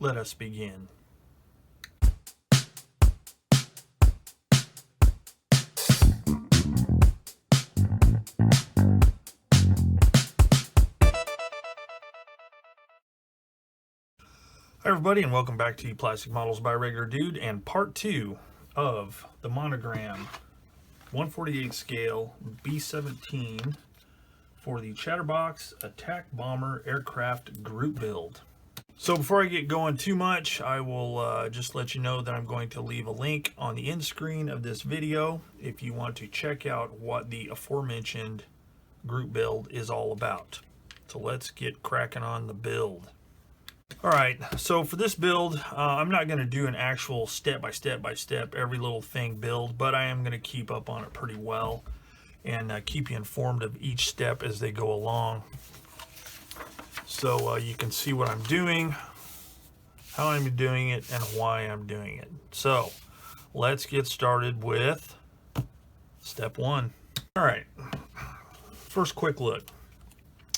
Let us begin. Hi everybody, and welcome back to Plastic Models by Regular Dude and part 2 of the Monogram 148 scale B-17 for the Chatterbox attack bomber aircraft group build. So before I get going too much, I will just let you know that I'm going to leave a link on the end screen of this video if you want to check out what the aforementioned group build is all about. So let's get cracking on the build. Alright, so for this build, I'm not going to do an actual step-by-step every little thing build, but I am going to keep up on it pretty well and keep you informed of each step as they go along. So you can see what I'm doing, how I'm doing it, and why I'm doing it. So let's get started with step 1. Alright, first quick look.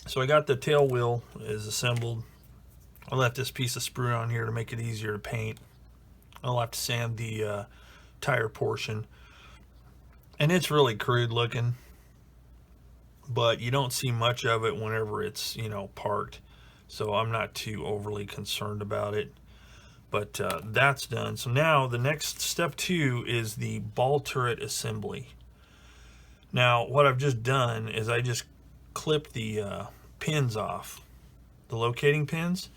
So I got the tail wheel is assembled. I left this piece of sprue on here to make it easier to paint. I'll have to sand the tire portion. And it's really crude looking, but you don't see much of it whenever it's, you know, parked. So I'm not too overly concerned about it. But that's done. So now the next step 2 is the ball turret assembly. Now what I've just done is I just clipped the pins off, the locating pins,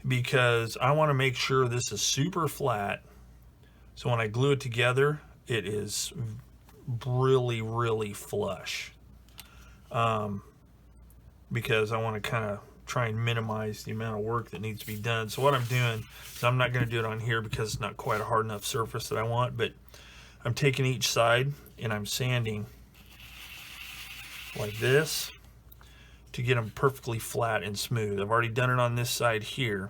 because I want to make sure this is super flat, so when I glue it together it is really flush, because I want to kind of try and minimize the amount of work that needs to be done. So what I'm doing is I'm not going to do it on here because it's not quite a hard enough surface that I want, but I'm taking each side and I'm sanding like this to get them perfectly flat and smooth. I've already done it on this side here,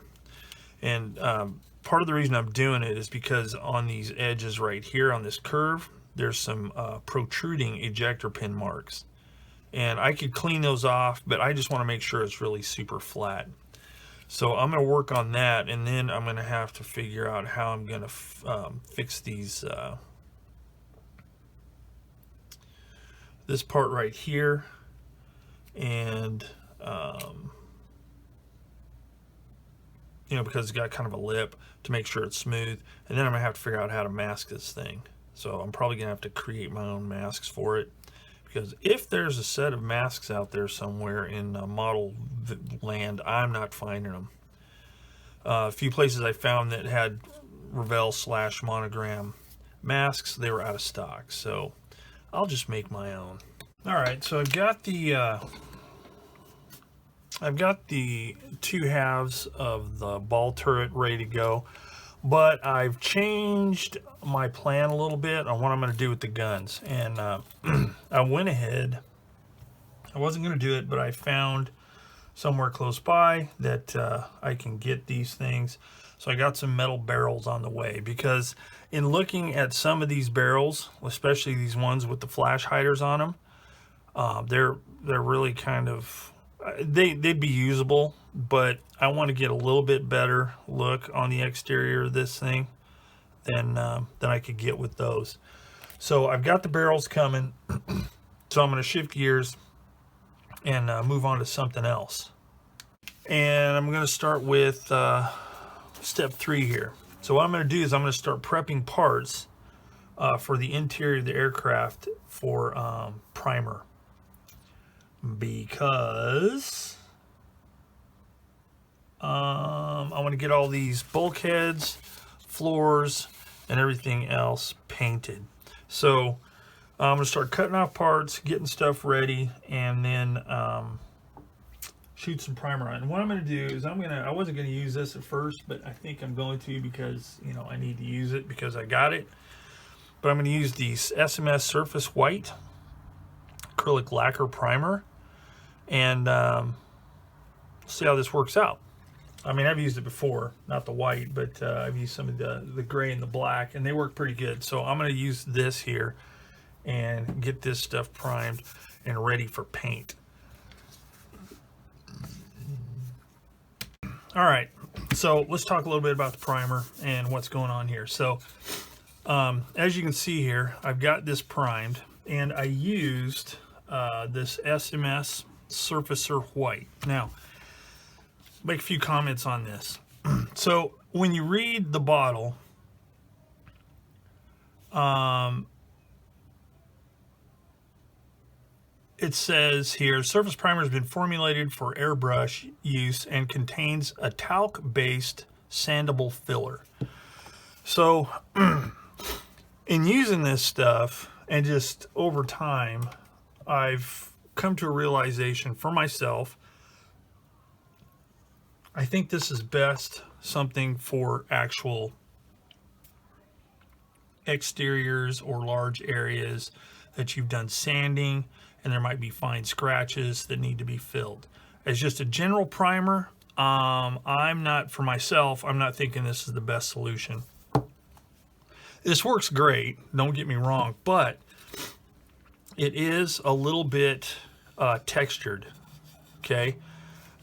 and part of the reason I'm doing it is because on these edges right here on this curve there's some protruding ejector pin marks, and I could clean those off, but I just want to make sure it's really super flat. So I'm going to work on that, and then I'm going to have to figure out how I'm going to fix these this part right here, and you know, because it's got kind of a lip, to make sure it's smooth. And then I'm gonna have to figure out how to mask this thing. So I'm probably gonna have to create my own masks for it, because if there's a set of masks out there somewhere in model land, I'm not finding them. A few places I found that had Revell / Monogram masks, they were out of stock, so I'll just make my own. Alright, so I've got the two halves of the ball turret ready to go, but I've changed my plan a little bit on what I'm going to do with the guns. And I went ahead, I wasn't going to do it, but I found somewhere close by that I can get these things. So I got some metal barrels on the way, because in looking at some of these barrels, especially these ones with the flash hiders on them, they're really kind of, they'd be usable, but I want to get a little bit better look on the exterior of this thing than I could get with those. So I've got the barrels coming, so I'm going to shift gears and move on to something else. And I'm going to start with step 3 here. So what I'm going to do is I'm going to start prepping parts for the interior of the aircraft for primer, because I want to get all these bulkheads, floors, and everything else painted. So I'm going to start cutting off parts, getting stuff ready, and then shoot some primer on. And what I'm going to do is I wasn't going to use this at first, but I think I'm going to, because, you know, I need to use it because I got it. But I'm going to use the SMS Surface White acrylic lacquer primer, and see how this works out. I mean, I've used it before, not the white, but I've used some of the gray and the black, and they work pretty good. So I'm going to use this here and get this stuff primed and ready for paint. All right, So let's talk a little bit about the primer and what's going on here. So as you can see here, I've got this primed, and I used this SMS Surfacer White. Now, make a few comments on this. So when you read the bottle, it says here, surface primer has been formulated for airbrush use and contains a talc-based sandable filler. So in using this stuff, and just over time, I've come to a realization for myself, I think this is best something for actual exteriors or large areas that you've done sanding and there might be fine scratches that need to be filled. As just a general primer, I'm not, for myself, I'm not thinking this is the best solution. This works great, don't get me wrong, but it is a little bit textured, okay?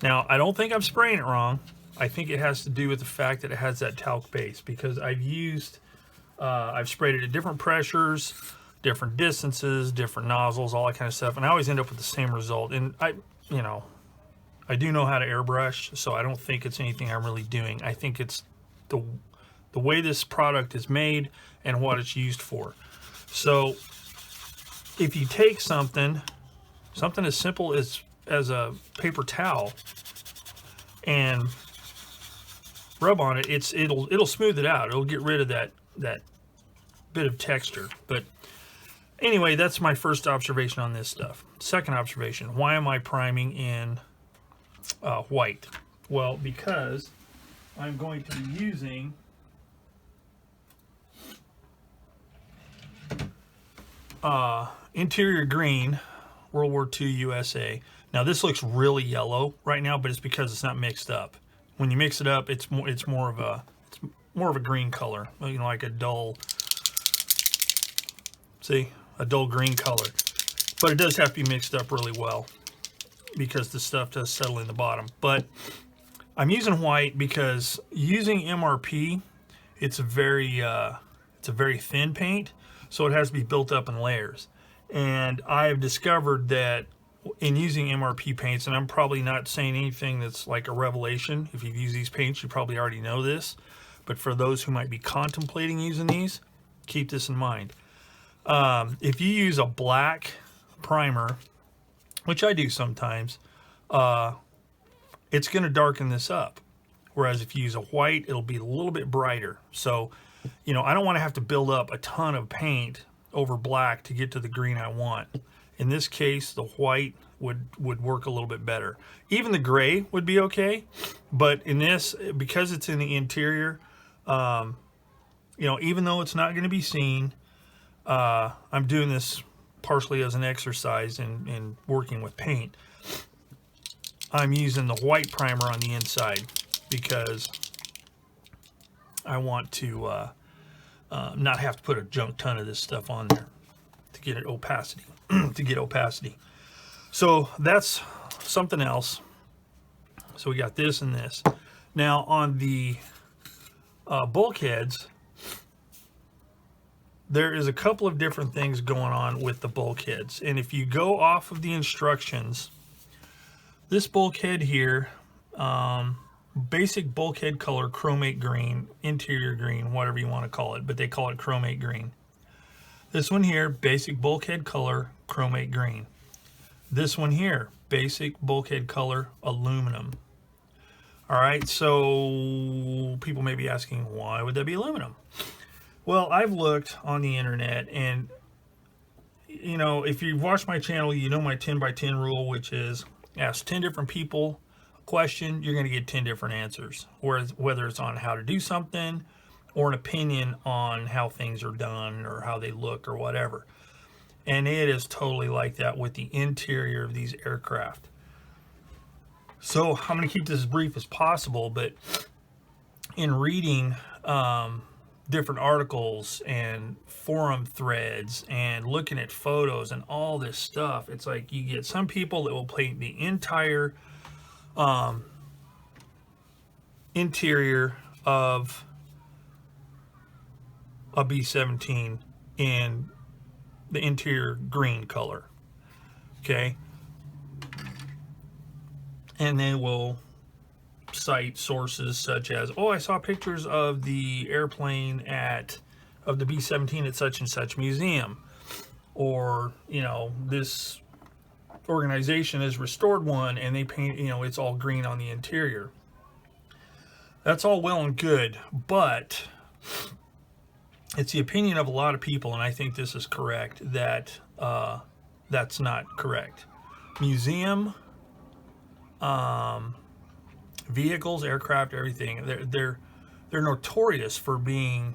Now, I don't think I'm spraying it wrong. I think it has to do with the fact that it has that talc base, because I've sprayed it at different pressures, different distances, different nozzles, all that kind of stuff, and I always end up with the same result. And I do know how to airbrush, so I don't think it's anything I'm really doing. I think it's the way this product is made and what it's used for. So if you take something as simple as a paper towel and rub on it, it'll smooth it out. It'll get rid of that bit of texture. But anyway, that's my first observation on this stuff. Second observation, why am I priming in white? Well, because I'm going to be using interior green, World War II USA. Now this looks really yellow right now, but it's because it's not mixed up. When you mix it up, it's more of a green color, like a dull, a dull green color. But it does have to be mixed up really well because the stuff does settle in the bottom. But I'm using white because using MRP, it's a very thin paint, so it has to be built up in layers. And I have discovered that in using MRP paints, and I'm probably not saying anything that's like a revelation. If you've used these paints, you probably already know this. But for those who might be contemplating using these, keep this in mind. If you use a black primer, which I do sometimes, it's going to darken this up. Whereas if you use a white, it'll be a little bit brighter. So, I don't want to have to build up a ton of paint over black to get to the green I want. In this case, the white would work a little bit better. Even the gray would be okay, but in this, because it's in the interior, even though it's not going to be seen, I'm doing this partially as an exercise in working with paint. I'm using the white primer on the inside because I want to not have to put a junk ton of this stuff on there to get it opacity. So that's something else. So we got this and this. Now on the bulkheads, there is a couple of different things going on with the bulkheads. And if you go off of the instructions, this bulkhead here, basic bulkhead color, chromate green, interior green, whatever you want to call it, but they call it chromate green. This one here, basic bulkhead color, chromate green. This one here, basic bulkhead color, aluminum. All right, so people may be asking, why would that be aluminum? Well, I've looked on the internet, and if you've watched my channel, you know my 10 by 10 rule, which is ask 10 different people a question, you're going to get 10 different answers, whether it's on how to do something or an opinion on how things are done or how they look or whatever. And it is totally like that with the interior of these aircraft. So I'm going to keep this as brief as possible, but in reading different articles and forum threads and looking at photos and all this stuff, it's like you get some people that will paint the entire interior of a B-17 in the interior green color. Okay, and then we'll cite sources such as, oh, I saw pictures of the airplane of the B-17 at such and such museum, or, you know, this organization has restored one and they paint, you know, it's all green on the interior. That's all well and good, but it's the opinion of a lot of people, and I think this is correct, that that's not correct. Museum, vehicles, aircraft, everything, they're notorious for being,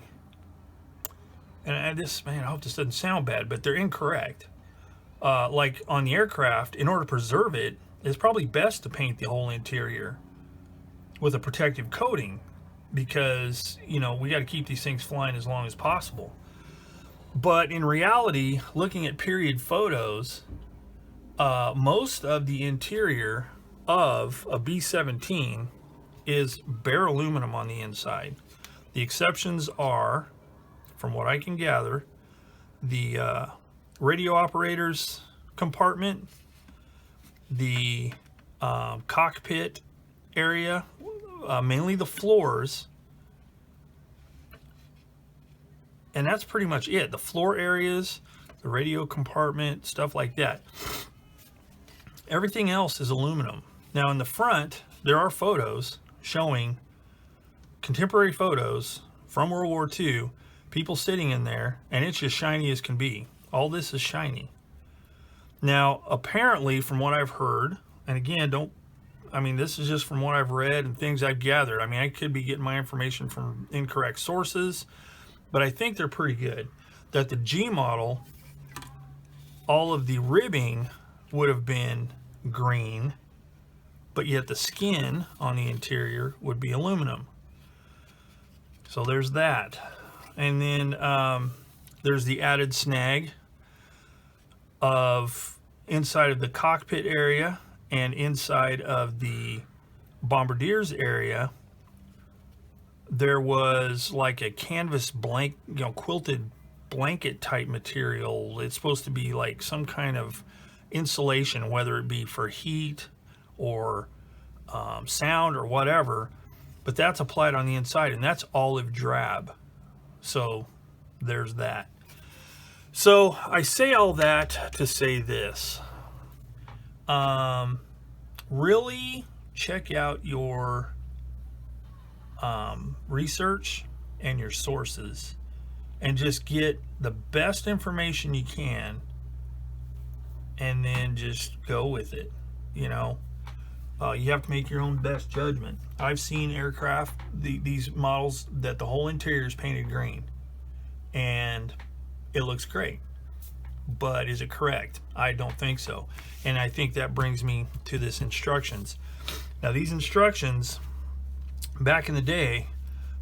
and this, man, I hope this doesn't sound bad, but they're incorrect. Like on the aircraft, in order to preserve it, it's probably best to paint the whole interior with a protective coating, because, you know, we got to keep these things flying as long as possible. But in reality, looking at period photos, most of the interior of a B-17 is bare aluminum on the inside. The exceptions are, from what I can gather, the radio operator's compartment, the cockpit area, mainly the floors, and that's pretty much it. The floor areas, the radio compartment, stuff like that. Everything else is aluminum. Now in the front, there are photos showing, contemporary photos from World War II, people sitting in there, and it's just shiny as can be. All this is shiny. Now, apparently, from what I've heard, and again, this is just from what I've read and things I've gathered. I mean, I could be getting my information from incorrect sources, but I think they're pretty good. That the G model, all of the ribbing would have been green, but yet the skin on the interior would be aluminum. So there's that. And then there's the added snag of inside of the cockpit area and inside of the bombardiers area, there was like a canvas blank, you know, quilted blanket type material. It's supposed to be like some kind of insulation, whether it be for heat or sound or whatever, but that's applied on the inside, and that's olive drab. So there's that. So I say all that to say this. Really check out your research and your sources, and just get the best information you can, and then just go with it. You know, you have to make your own best judgment. I've seen aircraft, these models, that the whole interior is painted green, and it looks great. But is it correct? I don't think so. And I think that brings me to this instructions. Now, these instructions, back in the day,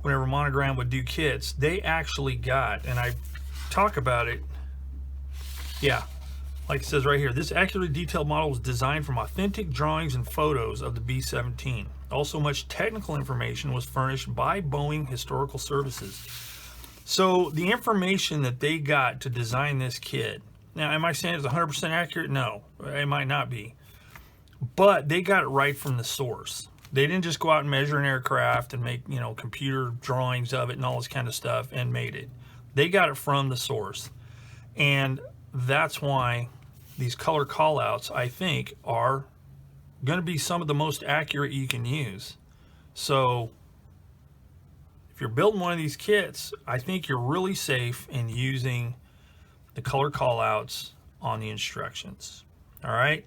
whenever Monogram would do kits, they actually got, and I talk about it, yeah, like it says right here, this accurately detailed model was designed from authentic drawings and photos of the B-17. Also, much technical information was furnished by Boeing Historical Services. So the information that they got to design this kit, now am I saying it's 100% accurate? No, it might not be. But they got it right from the source. They didn't just go out and measure an aircraft and make, you know, computer drawings of it and all this kind of stuff and made it. They got it from the source. And that's why these color callouts, I think, are going to be some of the most accurate you can use. So if you're building one of these kits, I think you're really safe in using the color callouts on the instructions. All right,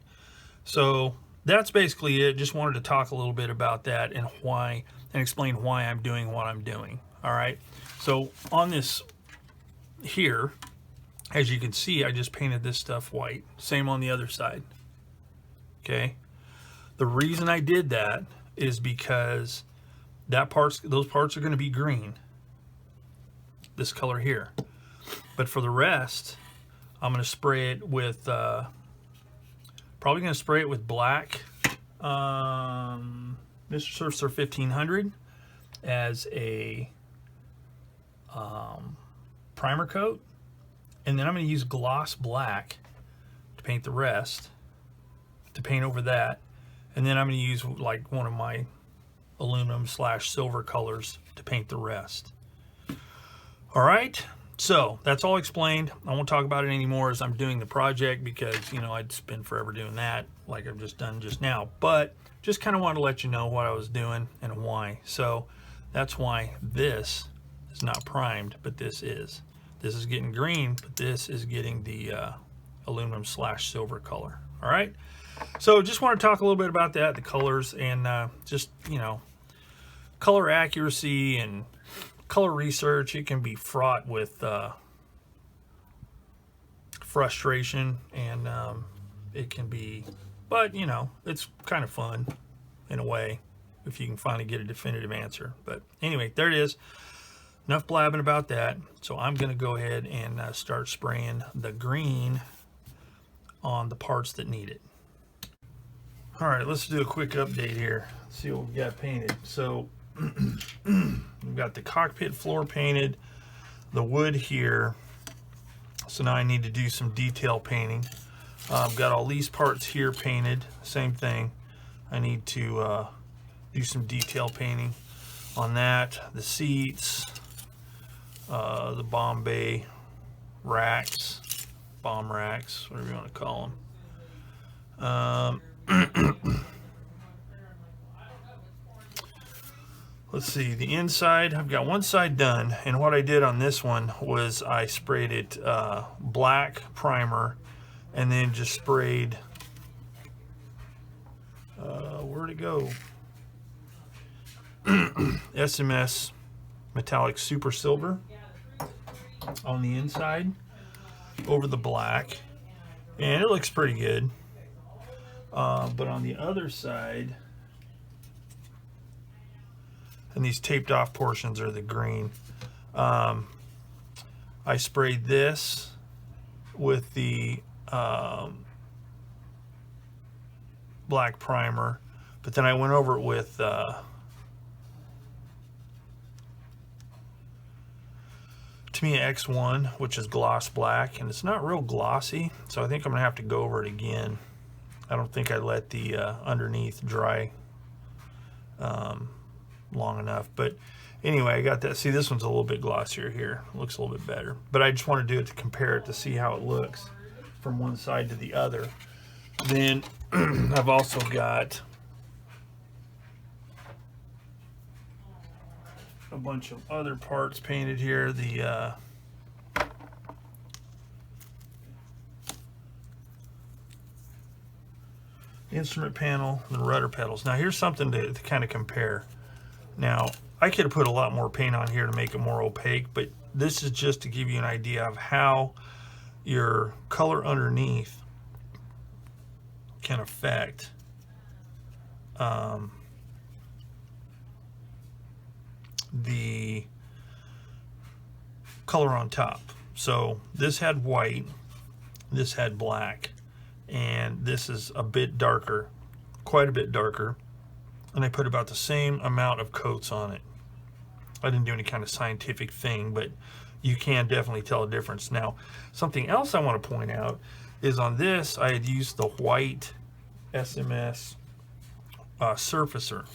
so that's basically it. Just wanted to talk a little bit about that and why, and explain why I'm doing what I'm doing. All right, so on this here, as you can see, I just painted this stuff white. Same on the other side. Okay, the reason I did that is because those parts are going to be green, this color here. But for the rest, I'm going to spray it with probably going to spray it with black Mr. Surfacer 1500, as a primer coat, and then I'm going to use gloss black to paint the rest, to paint over that, and then I'm going to use like one of my aluminum / silver colors to paint the rest. All right, so that's all explained. I won't talk about it anymore as I'm doing the project, because you know I'd spend forever doing that like I've just done just now, but just kind of wanted to let you know what I was doing and why. So that's why this is not primed, but this is. This is getting green, but this is getting the aluminum / silver color. All right, so just want to talk a little bit about that, the colors, and just, you know, color accuracy and color research. It can be fraught with frustration, and it can be, but you know, it's kind of fun in a way if you can finally get a definitive answer. But anyway, there it is. Enough blabbing about that. So I'm going to go ahead and start spraying the green on the parts that need it. All right, let's do a quick update here. See what we got painted. So we've got the cockpit floor painted, the wood here. So now I need to do some detail painting. I've got all these parts here painted, same thing. I need to do some detail painting on that. The seats, the bomb bay racks, bomb racks, whatever you want to call them. Let's see, the inside, I've got one side done, and what I did on this one was I sprayed it black primer, and then just sprayed, where'd it go? SMS metallic super silver on the inside over the black, and it looks pretty good. But on the other side, and these taped off portions are the green, I sprayed this with the black primer, but then I went over it with Tamiya X1, which is gloss black, and it's not real glossy, so I think I'm gonna have to go over it again. I don't think I let the underneath dry long enough, but anyway, I got that. See, this one's a little bit glossier here. It looks a little bit better, but I just want to do it to compare it to see how it looks from one side to the other. Then I've also got a bunch of other parts painted here. The instrument panel and the rudder pedals. Now here's something to kind of compare. Now I could have put a lot more paint on here to make it more opaque, but this is just to give you an idea of how your color underneath can affect the color on top. So this had white, this had black, and this is a bit darker, quite a bit darker, and I put about the same amount of coats on it. I didn't do any kind of scientific thing, but you can definitely tell a difference. Now, something else I want to point out is on this, I had used the white SMS surfacer,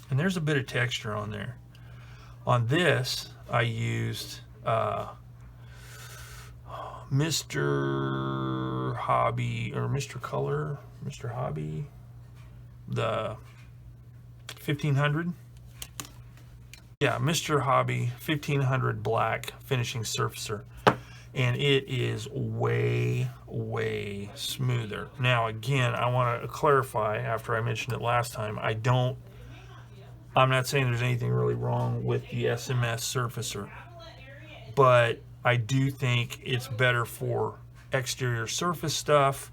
and there's a bit of texture on there. On this, I used Mr. Hobby, or Mr. Color, Mr. Hobby, the 1500. Yeah, Mr. Hobby 1500 black finishing surfacer, and it is way smoother. Now again, I want to clarify, after I mentioned it last time, I'm not saying there's anything really wrong with the SMS surfacer, but I do think it's better for exterior surface stuff,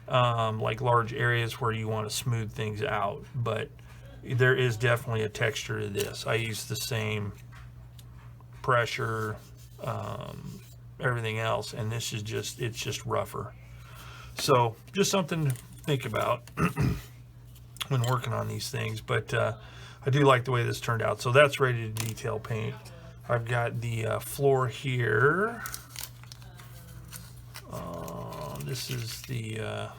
like large areas where you want to smooth things out. But there is definitely a texture to this. I use the same pressure, everything else, and this is just, it's just rougher. So just something to think about when working on these things. But I I do like the way this turned out. So that's ready to detail paint. I've got the floor here. This is the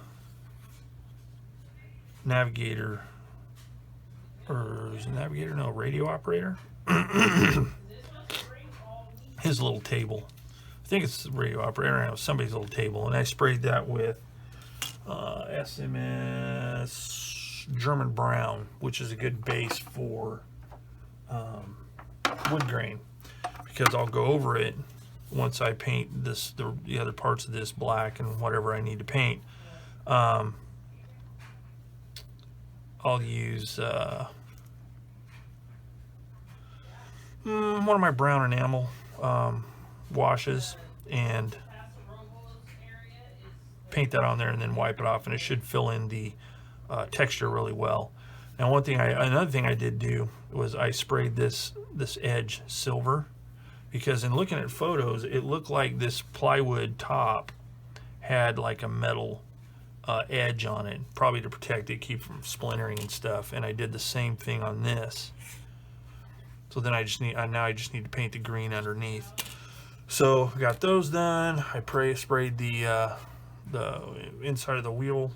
navigator, or is it navigator? No, radio operator. His little table. I think it's the radio operator. I don't know, somebody's little table. And I sprayed that with SMS German Brown, which is a good base for wood grain, because I'll go over it once I paint this, the other parts of this black and whatever I need to paint. I'll use one of my brown enamel washes and paint that on there, and then wipe it off, and it should fill in the texture really well. Now, another thing I did do was I sprayed this edge silver, because in looking at photos, it looked like this plywood top had like a metal edge on it, probably to protect it, keep from splintering and stuff. And I did the same thing on this. So then I just need to paint the green underneath. So I got those done. I sprayed the inside of the wheel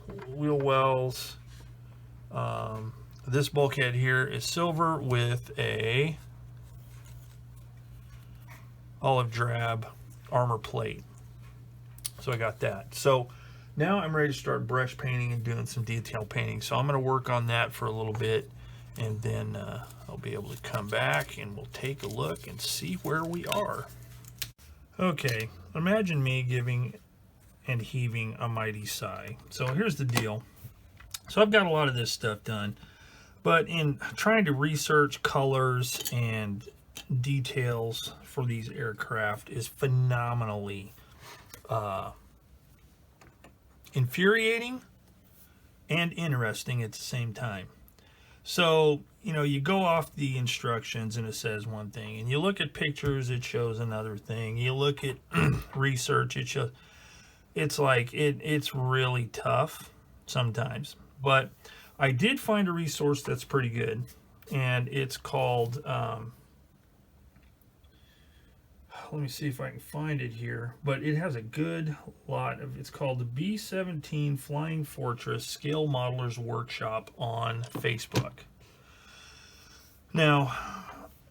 wells. This bulkhead here is silver with a olive drab armor plate. So I got that. So now I'm ready to start brush painting and doing some detail painting. So I'm going to work on that for a little bit, and then I'll be able to come back and we'll take a look and see where we are. Okay, imagine me giving and heaving a mighty sigh. So here's the deal. So I've got a lot of this stuff done, but in trying to research colors and details for these aircraft is phenomenally infuriating and interesting at the same time. So, you know, you go off the instructions and it says one thing, and you look at pictures, it shows another thing. You look at research, it shows. It's like it's really tough sometimes. But I did find a resource that's pretty good, and it's called let me see if I can find it here, but it has a good lot of, it's called the B-17 Flying Fortress Scale Modelers Workshop on Facebook. Now,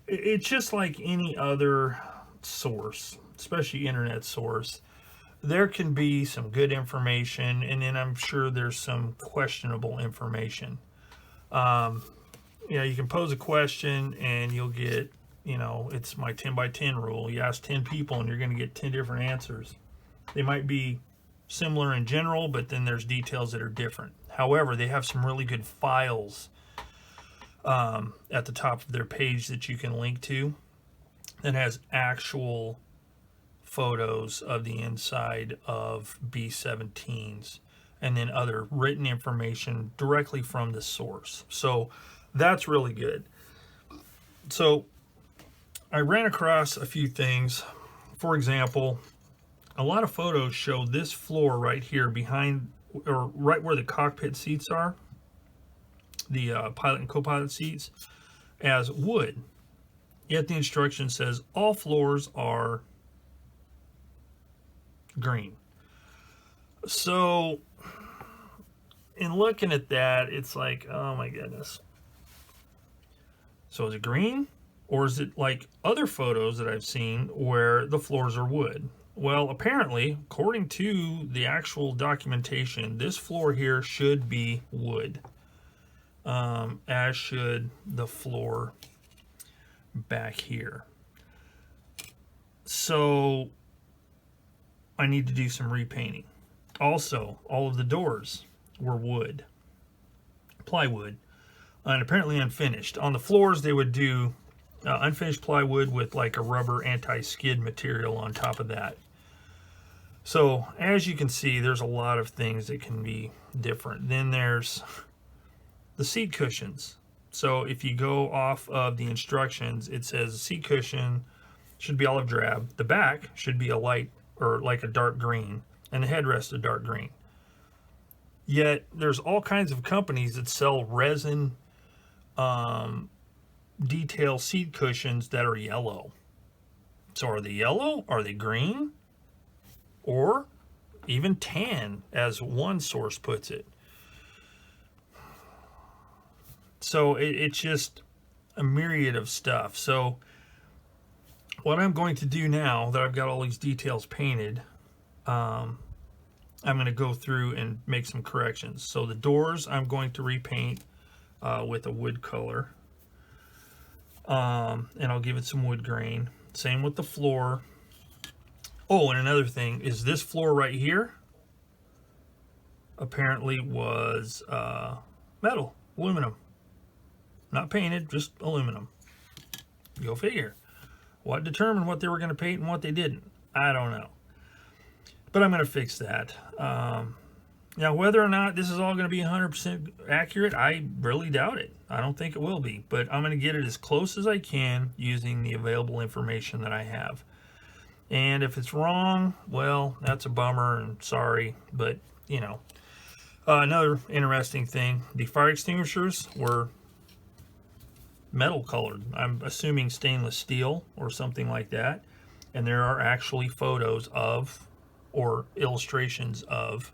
it's just like any other source, especially internet source. There can be some good information, and then I'm sure there's some questionable information. You know, you can pose a question and you'll get, you know, it's my 10 by 10 rule. You ask 10 people and you're going to get 10 different answers. They might be similar in general, but then there's details that are different. However, they have some really good files at the top of their page that you can link to that has actual photos of the inside of B-17s, and then other written information directly from the source. So that's really good. So I ran across a few things. For example, a lot of photos show this floor right here behind, or right where the cockpit seats are, the pilot and co-pilot seats, as wood. Yet the instruction says all floors are green. So in looking at that, it's like, oh my goodness. So is it green? Or is it like other photos that I've seen where the floors are wood? Well, apparently, according to the actual documentation, this floor here should be wood, as should the floor back here. So I need to do some repainting. Also, all of the doors were wood, plywood, and apparently unfinished. On the floors, they would do unfinished plywood with like a rubber anti-skid material on top of that. So as you can see, there's a lot of things that can be different. Then there's the seat cushions. So if you go off of the instructions, it says the seat cushion should be olive drab. The back should be a light, or like a dark green, and the headrest a dark green. Yet there's all kinds of companies that sell resin detail seat cushions that are yellow. So are they yellow? Are they green? Or even tan, as one source puts it. So it's just a myriad of stuff. So what I'm going to do now that I've got all these details painted, I'm going to go through and make some corrections. So the doors I'm going to repaint with a wood color, and I'll give it some wood grain. Same with the floor. Oh, and another thing is this floor right here apparently was metal, aluminum. Not painted, just aluminum. Go figure. What determined what they were going to paint and what they didn't? I don't know. But I'm going to fix that. Now, whether or not this is all going to be 100% accurate, I really doubt it. I don't think it will be. But I'm going to get it as close as I can using the available information that I have. And if it's wrong, well, that's a bummer and sorry. But, you know. Another interesting thing, the fire extinguishers were metal colored. I'm assuming stainless steel or something like that. And there are actually photos of or illustrations of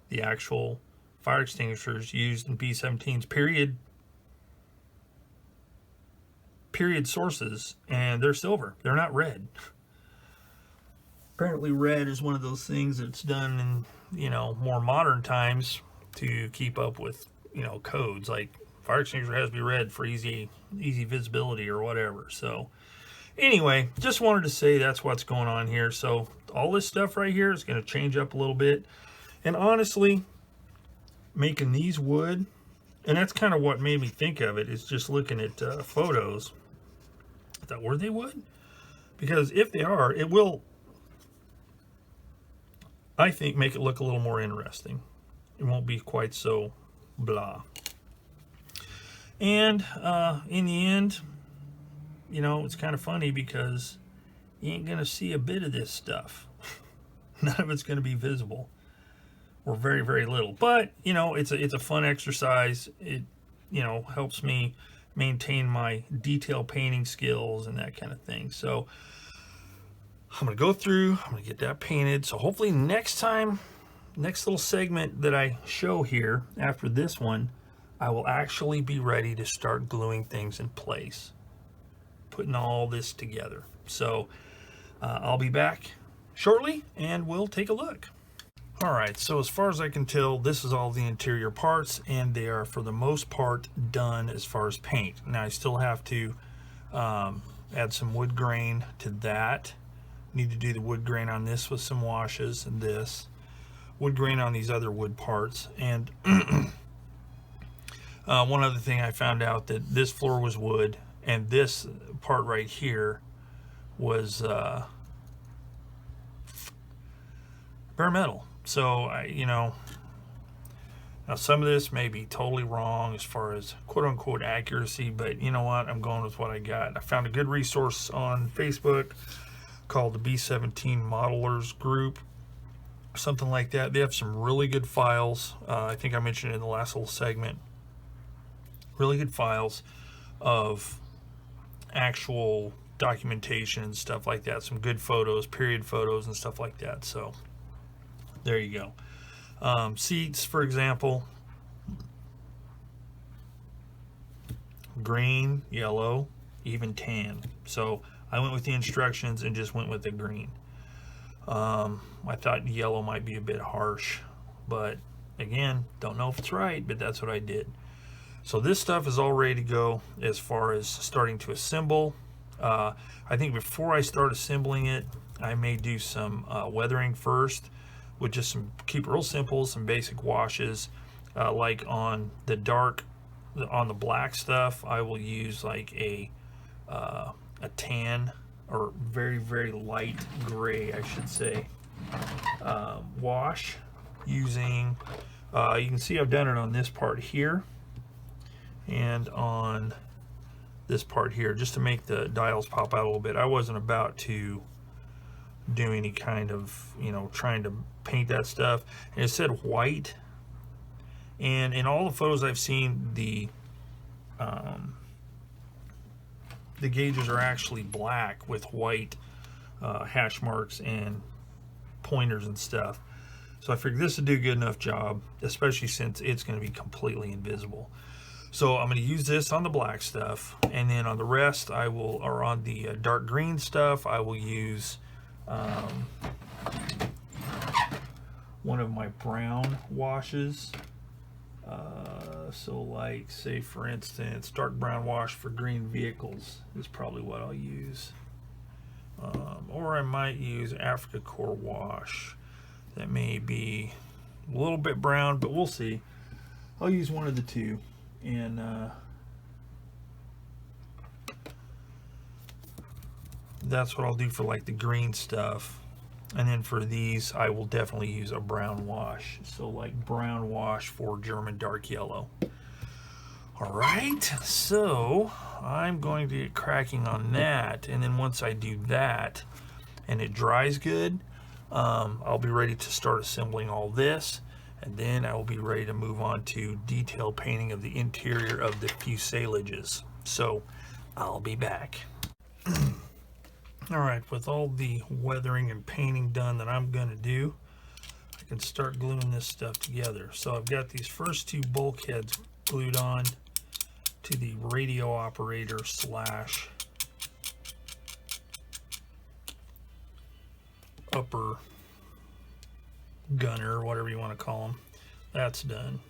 the actual fire extinguishers used in B-17's period sources, and they're silver. They're not red. Apparently red is one of those things that's done in, you know, more modern times to keep up with, you know, codes. Like fire extinguisher has to be red for easy visibility or whatever. So anyway, just wanted to say that's what's going on here. So all this stuff right here is going to change up a little bit. And honestly, making these wood, and that's kind of what made me think of it, is just looking at photos. I thought, were they wood? Because if they are, it will, I think, make it look a little more interesting. It won't be quite so blah. And in the end, you know, it's kind of funny because you ain't going to see a bit of this stuff. None of it's going to be visible, or very, very little. But, you know, it's a fun exercise. It, you know, helps me maintain my detail painting skills and that kind of thing. So I'm going to go through, I'm going to get that painted. So hopefully next time, next little segment that I show here after this one, I will actually be ready to start gluing things in place, putting all this together. So I'll be back shortly and we'll take a look. All right, so as far as I can tell, this is all the interior parts, and they are for the most part done as far as paint. Now I still have to add some wood grain to that. Need to do the wood grain on this with some washes, and this wood grain on these other wood parts. And one other thing, I found out that this floor was wood, and this part right here was bare metal. So you know, now some of this may be totally wrong as far as quote-unquote accuracy, but you know what, I'm going with what I got. I found a good resource on Facebook called the B-17 Modelers Group, something like that. They have some really good files. I think I mentioned it in the last little segment. Really good files of actual documentation and stuff like that. Some good photos, period photos and stuff like that. So there you go. Seats, for example, green, yellow, even tan. So I went with the instructions and just went with the green. I thought yellow might be a bit harsh, but again, don't know if it's right, but that's what I did. So this stuff is all ready to go as far as starting to assemble. I think before I start assembling it, I may do some weathering first, with just some, keep it real simple, some basic washes. Like on the dark, on the black stuff, I will use like a tan, or very, very light gray, I should say, wash using, you can see I've done it on this part here and on this part here, just to make the dials pop out a little bit. I wasn't about to do any kind of, you know, trying to paint that stuff. And it said white, and in all the photos I've seen, the the gauges are actually black with white hash marks and pointers and stuff. So I figured this would do a good enough job, especially since it's going to be completely invisible. So I'm going to use this on the black stuff, and then on the rest I will, or on the dark green stuff, I will use one of my brown washes. So like, say for instance, dark brown wash for green vehicles is probably what I'll use. Or I might use Africa Core wash. That may be a little bit brown, but we'll see. I'll use one of the two. And that's what I'll do for like the green stuff. And then for these, I will definitely use a brown wash. So like brown wash for German dark yellow. All right, so I'm going to get cracking on that. And then once I do that and it dries good, I'll be ready to start assembling all this. And then I will be ready to move on to detail painting of the interior of the fuselages. So I'll be back. All right, with all the weathering and painting done that I'm going to do, I can start gluing this stuff together. So I've got these first two bulkheads glued on to the radio operator slash upper gunner, whatever you want to call them. That's done.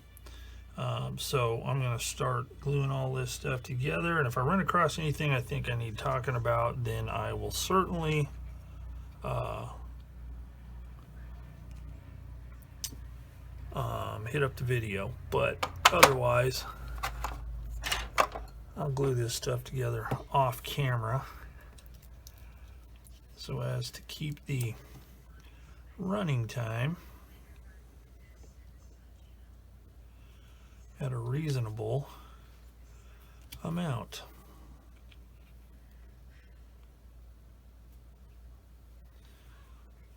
So I'm going to start gluing all this stuff together, and if I run across anything I think I need talking about, then I will certainly hit up the video, but otherwise I'll glue this stuff together off camera so as to keep the running time at a reasonable amount.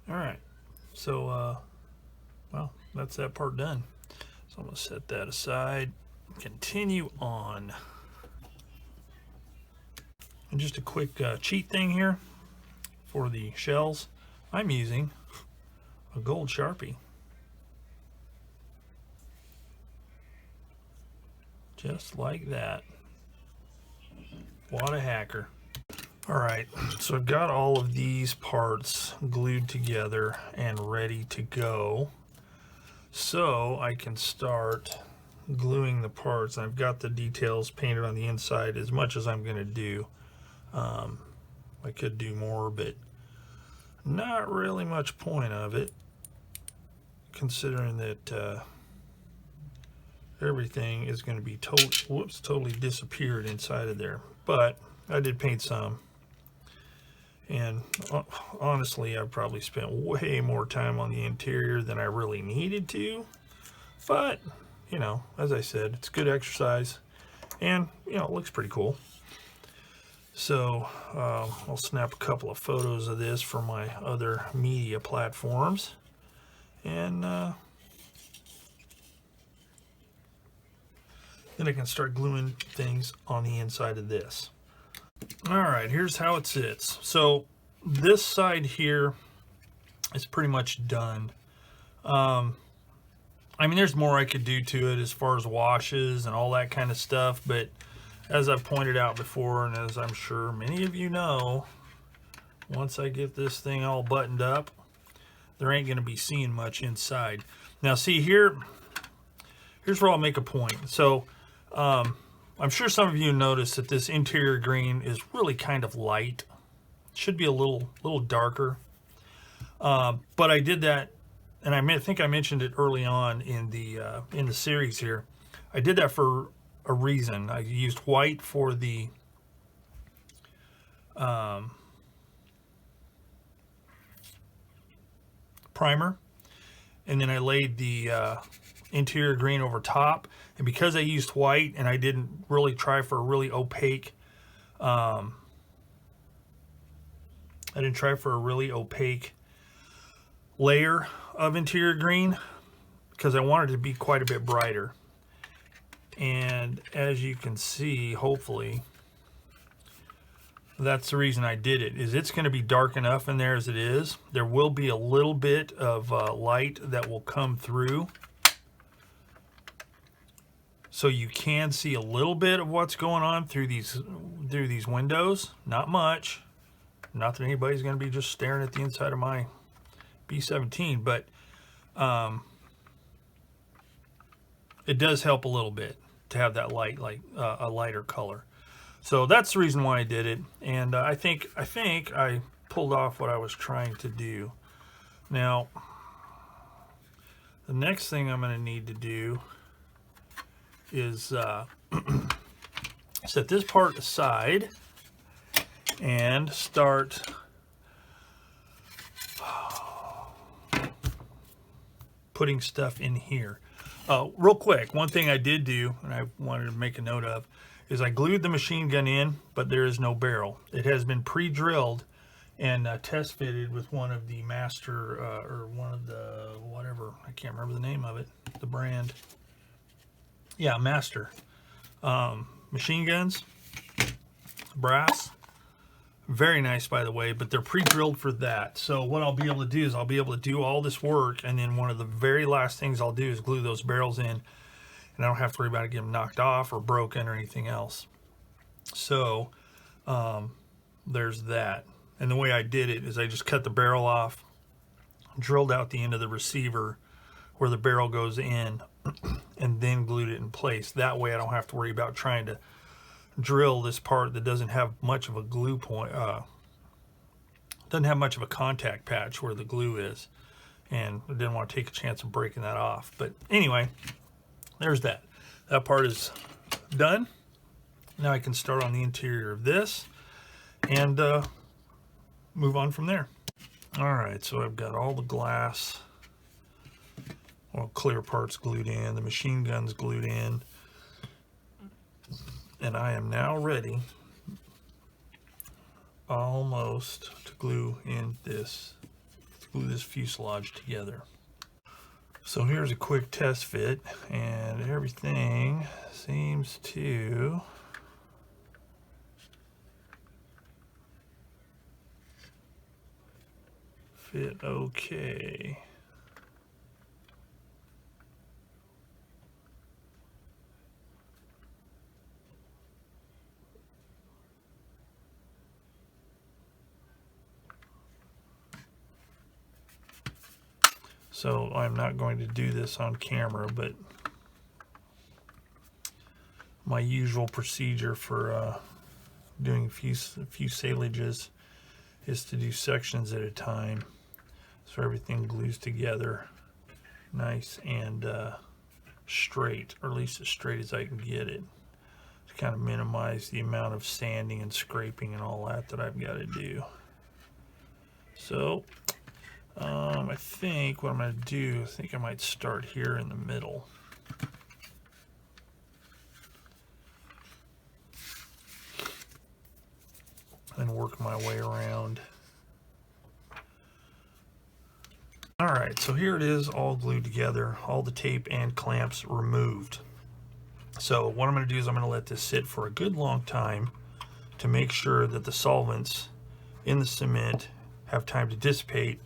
All right, so well, that's that part done. So I'm going to set that aside, continue on. And just a quick cheat thing here for the shells, I'm using a gold Sharpie. Just like that. What a hacker. Alright, so I've got all of these parts glued together and ready to go. So I can start gluing the parts. I've got the details painted on the inside as much as I'm going to do. I could do more, but not really much point of it, considering that everything is going to be totally disappeared inside of there. But I did paint some, and honestly I probably spent way more time on the interior than I really needed to, but you know, as I said, it's good exercise, and you know, it looks pretty cool. So I'll snap a couple of photos of this for my other media platforms, and then I can start gluing things on the inside of this. Alright, here's how it sits. So this side here is pretty much done. I mean, there's more I could do to it as far as washes and all that kind of stuff, but as I've pointed out before, and as I'm sure many of you know, once I get this thing all buttoned up, there ain't going to be seeing much inside. Now see here, here's where I'll make a point. So I'm sure some of you noticed that this interior green is really kind of light. It should be a little darker. But I did that, and I think I mentioned it early on in the series here. I did that for a reason. I used white for the primer, and then I laid the interior green over top. And because I used white and I didn't really try for a really opaque layer of interior green, because I wanted it to be quite a bit brighter. And as you can see, hopefully, That's the reason I did it, is it's going to be dark enough in there as it is. There will be a little bit of light that will come through, so you can see a little bit of what's going on through these windows. Not much. Not that anybody's going to be just staring at the inside of my B-17, but it does help a little bit to have that light, like a lighter color. So that's the reason why I did it, and I think I pulled off what I was trying to do. Now, the next thing I'm going to need to do is set this part aside and start putting stuff in here. Real quick, one thing I did do, and I wanted to make a note of, is I glued the machine gun in, but there is no barrel. It has been pre-drilled and test fitted with one of the master, or one of the, whatever, I can't remember the name of it, the brand. Yeah, Master. Machine guns, brass. Very nice, by the way, but they're pre-drilled for that. So what I'll be able to do is I'll be able to do all this work, and then one of the very last things I'll do is glue those barrels in, and I don't have to worry about it getting knocked off or broken or anything else. So there's that. And the way I did it is I just cut the barrel off, drilled out the end of the receiver where the barrel goes in, and then glued it in place. That way I don't have to worry about trying to drill this part that doesn't have much of a glue point, doesn't have much of a contact patch where the glue is, and I didn't want to take a chance of breaking that off. But anyway, there's that. That part is done. Now I can start on the interior of this and move on from there. All right, so I've got all the glass, well, clear parts glued in, the machine gun's glued in, and I am now ready almost to glue this fuselage together. So here's a quick test fit, and everything seems to fit okay. So I'm not going to do this on camera, but my usual procedure for doing fuselages is to do sections at a time, so everything glues together nice and straight, or at least as straight as I can get it, to kind of minimize the amount of sanding and scraping and all that I've got to do. So I think what I'm going to do, I think I might start here in the middle. And work my way around. All right, so here it is, all glued together, all the tape and clamps removed. So what I'm going to do is I'm going to let this sit for a good long time to make sure that the solvents in the cement have time to dissipate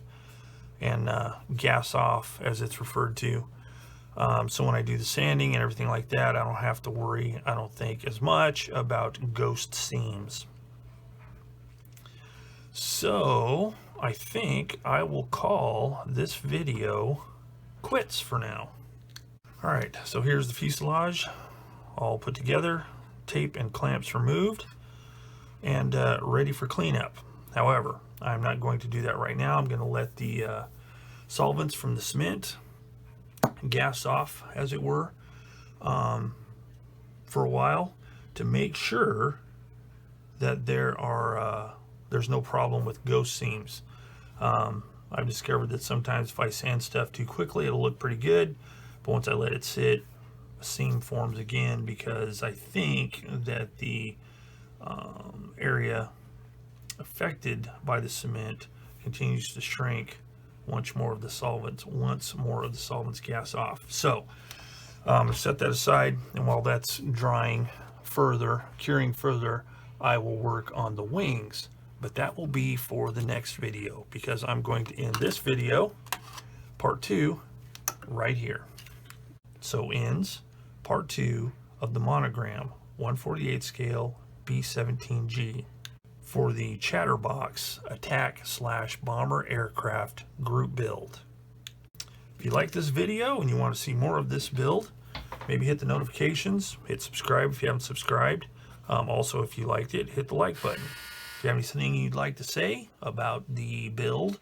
and gas off, as it's referred to. So when I do the sanding and everything like that, I don't have to worry, I don't think, as much about ghost seams. So I think I will call this video quits for now. All right, so here's the fuselage all put together, tape and clamps removed, and ready for cleanup. However, I'm not going to do that right now. I'm going to let the solvents from the cement gas off, as it were, for a while, to make sure that there's no problem with ghost seams. I've discovered that sometimes if I sand stuff too quickly, it'll look pretty good, but once I let it sit, a seam forms again, because I think that the area affected by the cement continues to shrink once more of the solvents gas off. So I'm going to set that aside, and while that's drying further, curing further, I will work on the wings, but that will be for the next video, because I'm going to end this video, part 2, right here. So ends part 2 of the Monogram 1/48 scale B-17G for the Chatterbox attack/bomber aircraft group build. If you like this video and you want to see more of this build, maybe hit the notifications, hit subscribe if you haven't subscribed. Also, if you liked it, hit the like button. If you have anything you'd like to say about the build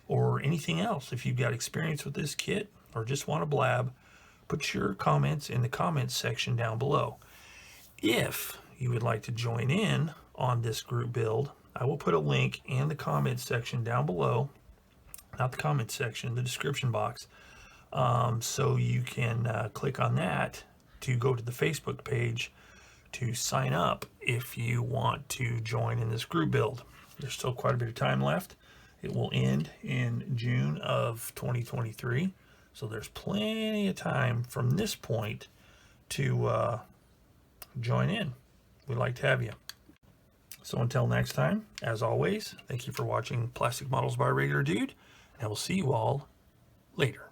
or anything else, if you've got experience with this kit or just want to blab, put your comments in the comments section down below. If you would like to join in on this group build, I will put a link in the comments section down below, not the comments section, the description box, so you can click on that to go to the Facebook page to sign up if you want to join in this group build. There's still quite a bit of time left. It will end in June of 2023, so there's plenty of time from this point to join in. We'd like to have you. So until next time, as always, thank you for watching Plastic Models by Regular Dude, and I will see you all later.